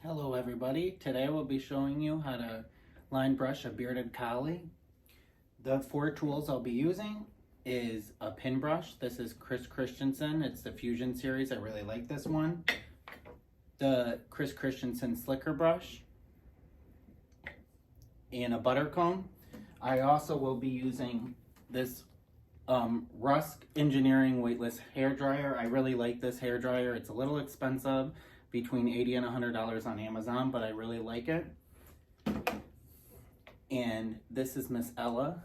Hello everybody, today we'll be showing you how to line brush a bearded collie. The 4 tools I'll be using is a pin brush. This is Chris Christensen, it's the Fusion series, I really like this one. The Chris Christensen slicker brush and a butter comb. I also will be using this Rusk Engineering weightless hair dryer. I really like this hair dryer. It's a little expensive, between $80 and $100 on Amazon, but I really like it. And this is Miss Ella,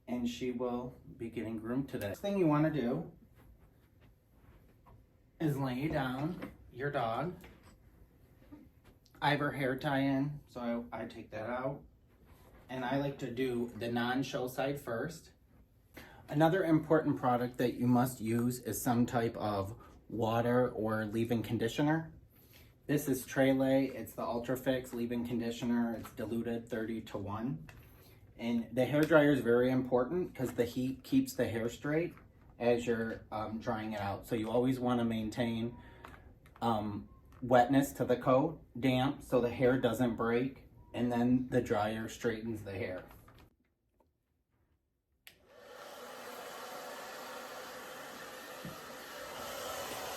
and she will be getting groomed today. First thing you want to do is lay down your dog. I have her hair tie in, so I take that out. And I like to do the non-show side first. Another important product that you must use is some type of water or leave-in conditioner. This is Trele. It's the Ultra Fix leave-in conditioner. It's diluted 30-to-1. And the hair dryer is very important because the heat keeps the hair straight as you're drying it out. So you always want to maintain wetness to the coat, damp, so the hair doesn't break, and then the dryer straightens the hair.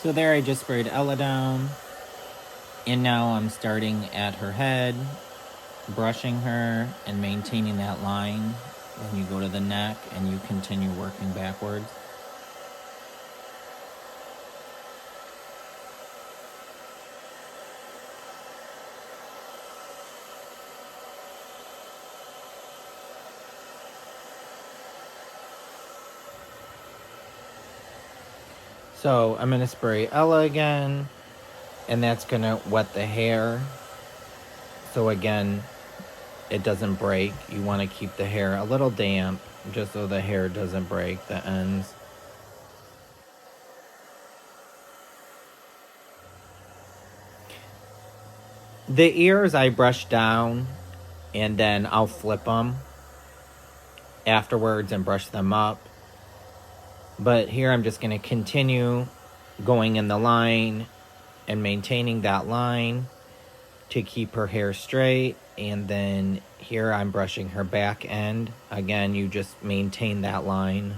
So there I just sprayed Ella down, and now I'm starting at her head, brushing her and maintaining that line. Then you go to the neck and you continue working backwards. So I'm going to spray Ella again, and that's going to wet the hair. So again, it doesn't break. You want to keep the hair a little damp just so the hair doesn't break the ends. The ears I brush down, and then I'll flip them afterwards and brush them up. But here I'm just going to continue going in the line and maintaining that line to keep her hair straight. And then here I'm brushing her back end. Again, you just maintain that line.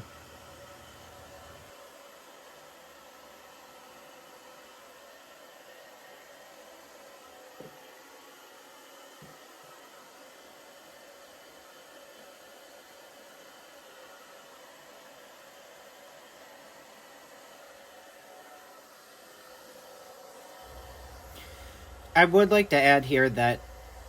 I would like to add here that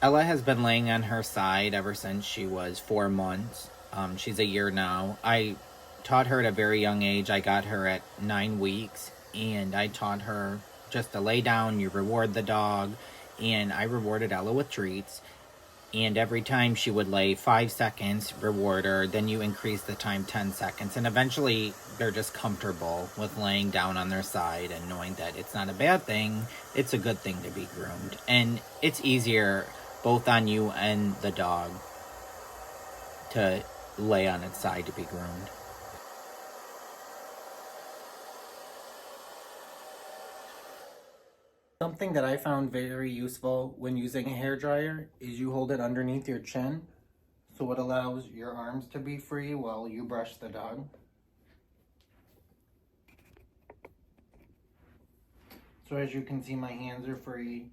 Ella has been laying on her side ever since she was 4 months. She's a year now. I taught her at a very young age. I got her at 9 weeks, and I taught her just to lay down. You reward the dog, and I rewarded Ella with treats. And every time she would lay 5 seconds, reward her. Then you increase the time 10 seconds. And eventually, they're just comfortable with laying down on their side and knowing that it's not a bad thing. It's a good thing to be groomed. And it's easier both on you and the dog to lay on its side to be groomed. Something that I found very useful when using a hair dryer is you hold it underneath your chin, so it allows your arms to be free while you brush the dog. So as you can see, my hands are free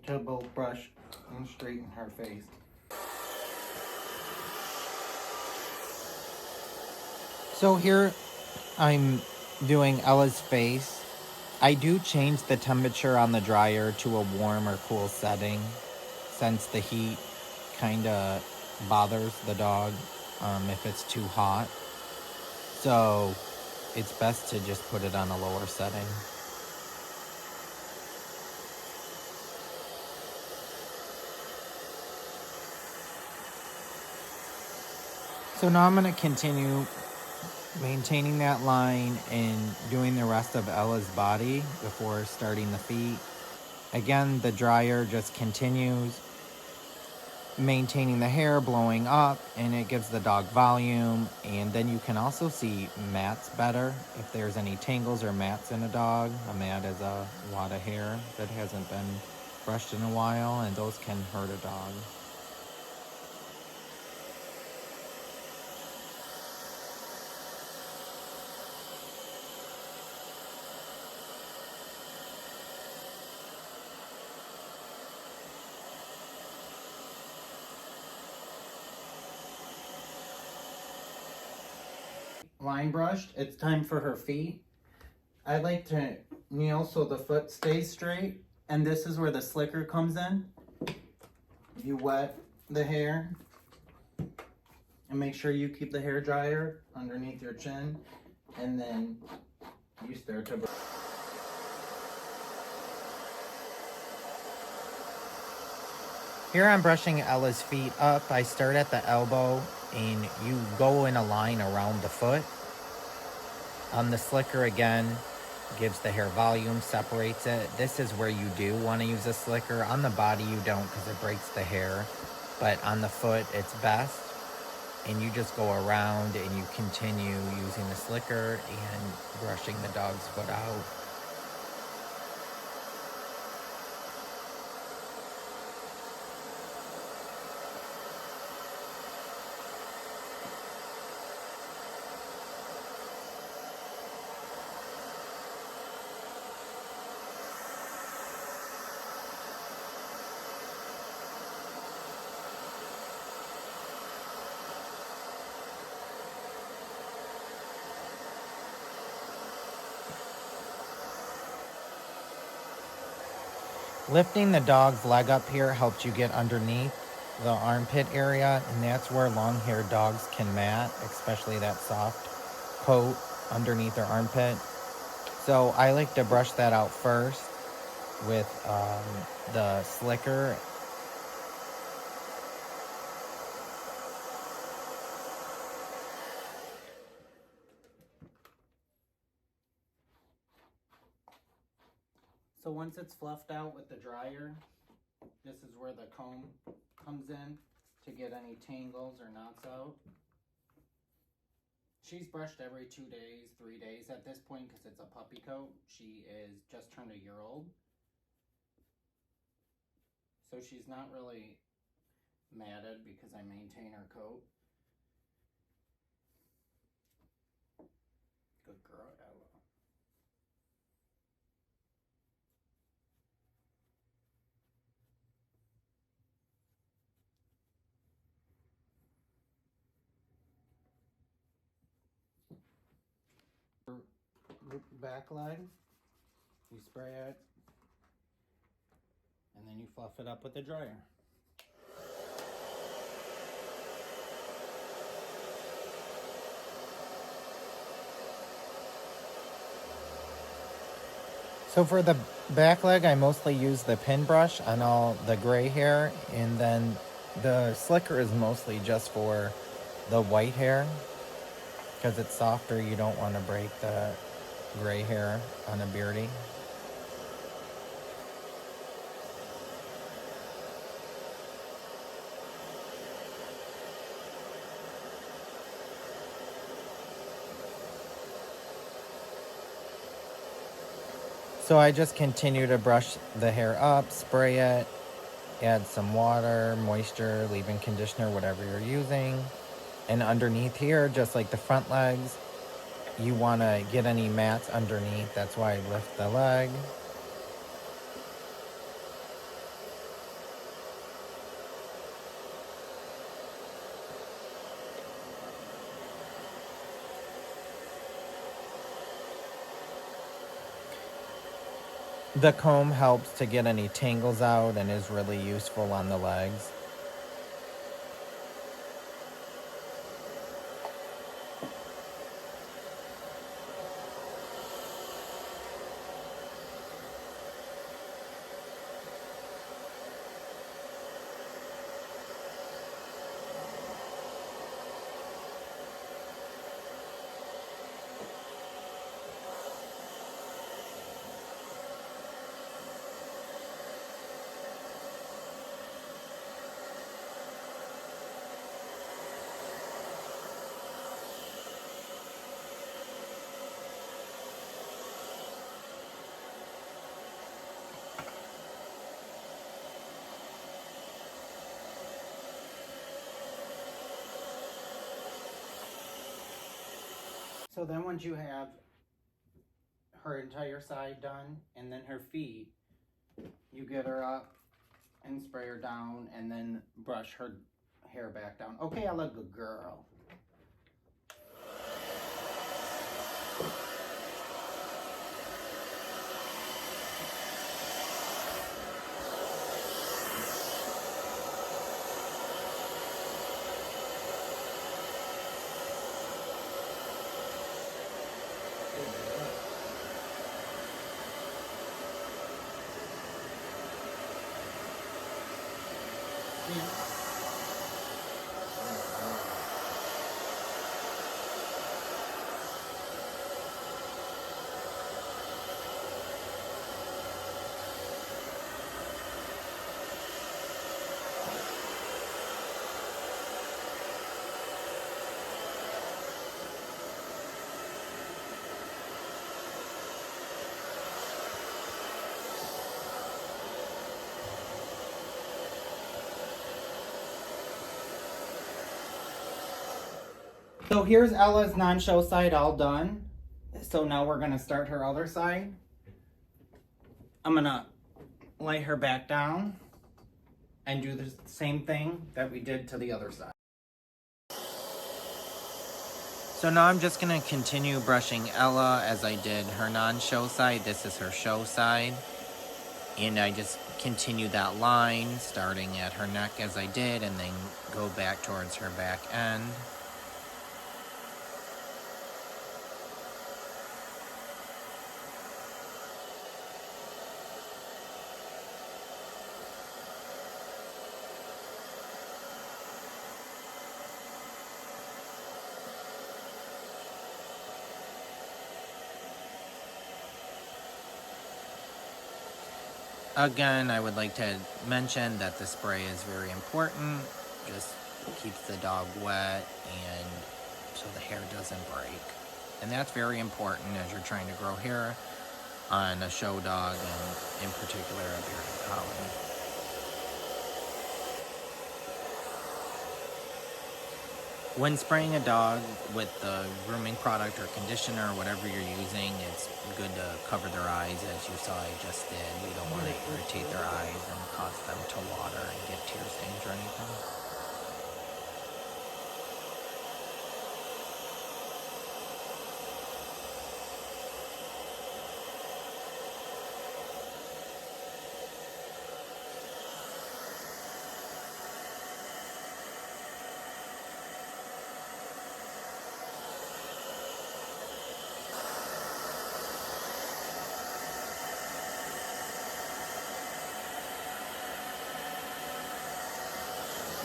to both brush and straighten her face. So here I'm doing Ella's face. I do change the temperature on the dryer to a warm or cool setting since the heat kind of bothers the dog if it's too hot. So it's best to just put it on a lower setting. So now I'm going to continue maintaining that line and doing the rest of Ella's body before starting the feet. Again, the dryer just continues maintaining the hair, blowing up, and it gives the dog volume. And then you can also see mats better if there's any tangles or mats in a dog. A mat is a lot of hair that hasn't been brushed in a while, and those can hurt a dog. Line brushed, it's time for her feet. I like to kneel so the foot stays straight, and this is where the slicker comes in. You wet the hair and make sure you keep the hair dryer underneath your chin, and then you start to brush. Here I'm brushing Ella's feet up. I start at the elbow and you go in a line around the foot. On the slicker again, gives the hair volume, separates it. This is where you do want to use a slicker. On the body you don't because it breaks the hair, but on the foot it's best. And you just go around and you continue using the slicker and brushing the dog's foot out. Lifting the dog's leg up here helps you get underneath the armpit area, and that's where long-haired dogs can mat, especially that soft coat underneath their armpit. So I like to brush that out first with the slicker. So once it's fluffed out with the dryer, this is where the comb comes in to get any tangles or knots out. She's brushed every 2 days, 3 days at this point because it's a puppy coat. She is just turned a year old. So she's not really matted because I maintain her coat. Good girl, Ella. Back leg, you spray it, and then you fluff it up with the dryer. So for the back leg, I mostly use the pin brush on all the gray hair, and then the slicker is mostly just for the white hair because it's softer. You don't want to break the gray hair on a beardy. So I just continue to brush the hair up, spray it, add some water, moisture, leave-in conditioner, whatever you're using. And underneath here, just like the front legs, you want to get any mats underneath. That's why I lift the leg. The comb helps to get any tangles out and is really useful on the legs. So then once you have her entire side done and then her feet, you get her up and spray her down and then brush her hair back down. Okay, Ella, good girl. So here's Ella's non-show side all done. So now we're gonna start her other side. I'm gonna lay her back down and do the same thing that we did to the other side. So now I'm just gonna continue brushing Ella as I did her non-show side. This is her show side. And I just continue that line, starting at her neck as I did, and then go back towards her back end. Again, I would like to mention that the spray is very important. Just keeps the dog wet and so the hair doesn't break. And that's very important as you're trying to grow hair on a show dog and in particular a bearded collie. When spraying a dog with the grooming product or conditioner or whatever you're using, it's good to cover their eyes as you saw I just did. You don't want to irritate their eyes and cause them to water and get tear stains or anything.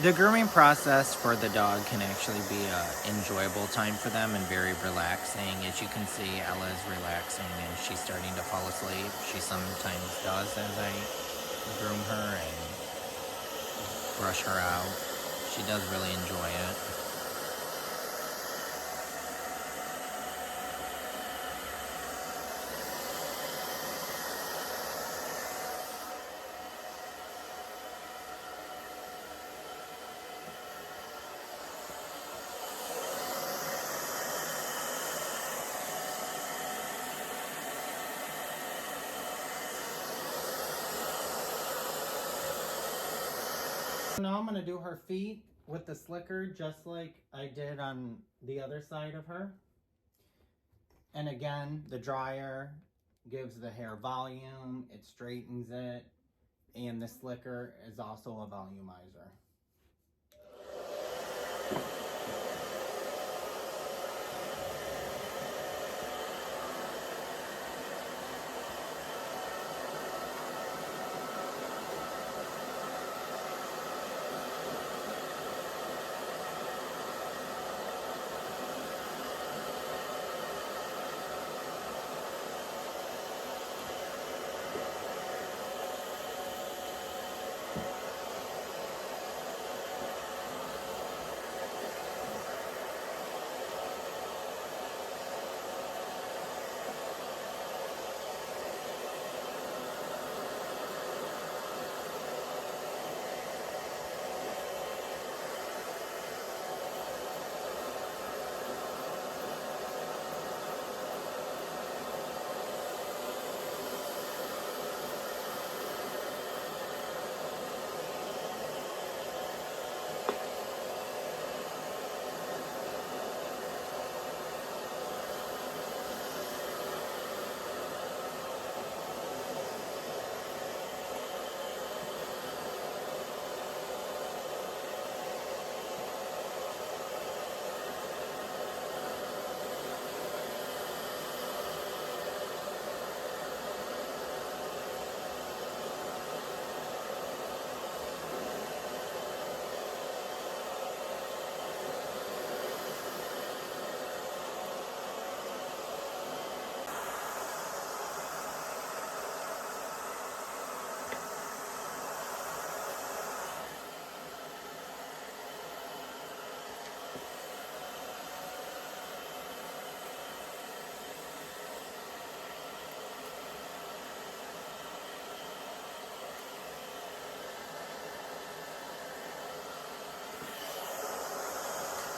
The grooming process for the dog can actually be an enjoyable time for them and very relaxing. As you can see, Ella is relaxing and she's starting to fall asleep. She sometimes does as I groom her and brush her out. She does really enjoy it. Now I'm going to do her feet with the slicker just like I did on the other side of her. And again, the dryer gives the hair volume, it straightens it, and the slicker is also a volumizer.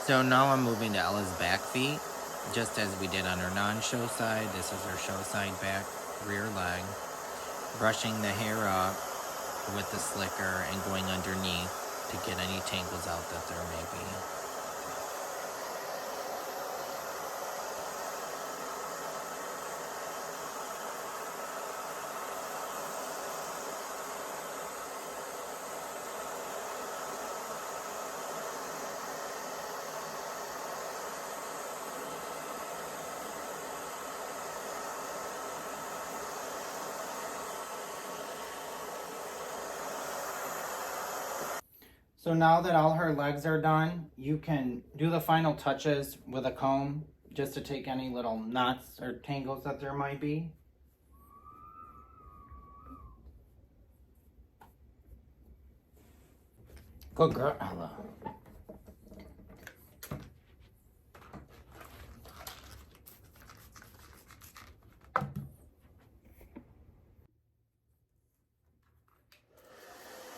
So now I'm moving to Ella's back feet, just as we did on her non-show side. This is her show side back rear leg. Brushing the hair up with the slicker and going underneath to get any tangles out that there may be. So now that all her legs are done, you can do the final touches with a comb just to take any little knots or tangles that there might be. Good girl, Ella.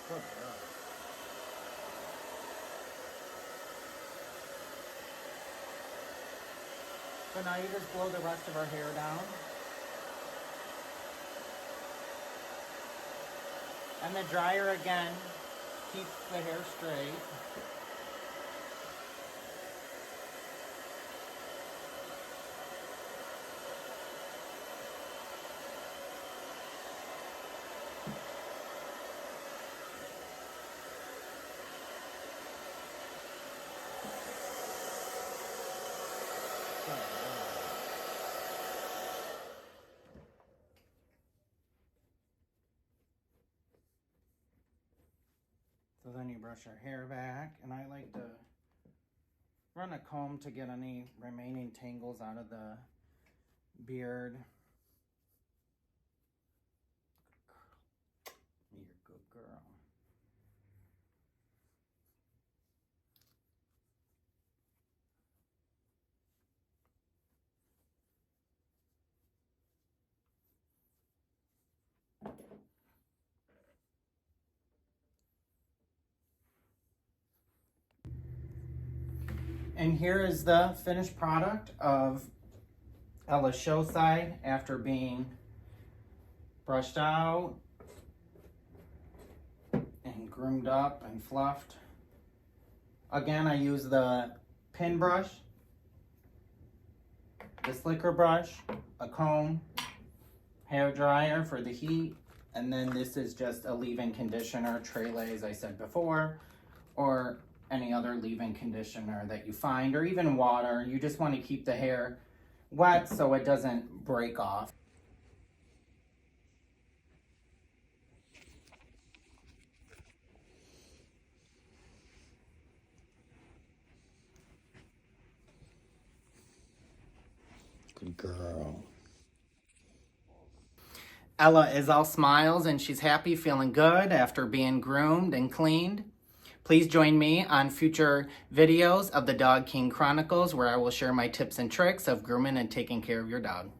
Good girl. So now you just blow the rest of her hair down. And the dryer again keeps the hair straight. So then you brush your hair back, and I like to run a comb to get any remaining tangles out of the beard. You're a good girl. And here is the finished product of Ella's show side after being brushed out and groomed up and fluffed. Again, I use the pin brush, the slicker brush, a comb, hair dryer for the heat, and then this is just a leave-in conditioner, Trele, as I said before, or any other leave-in conditioner that you find, or even water. You just want to keep the hair wet so it doesn't break off. Good girl. Ella is all smiles and she's happy, feeling good after being groomed and cleaned. Please join me on future videos of the Dog King Chronicles, where I will share my tips and tricks of grooming and taking care of your dog.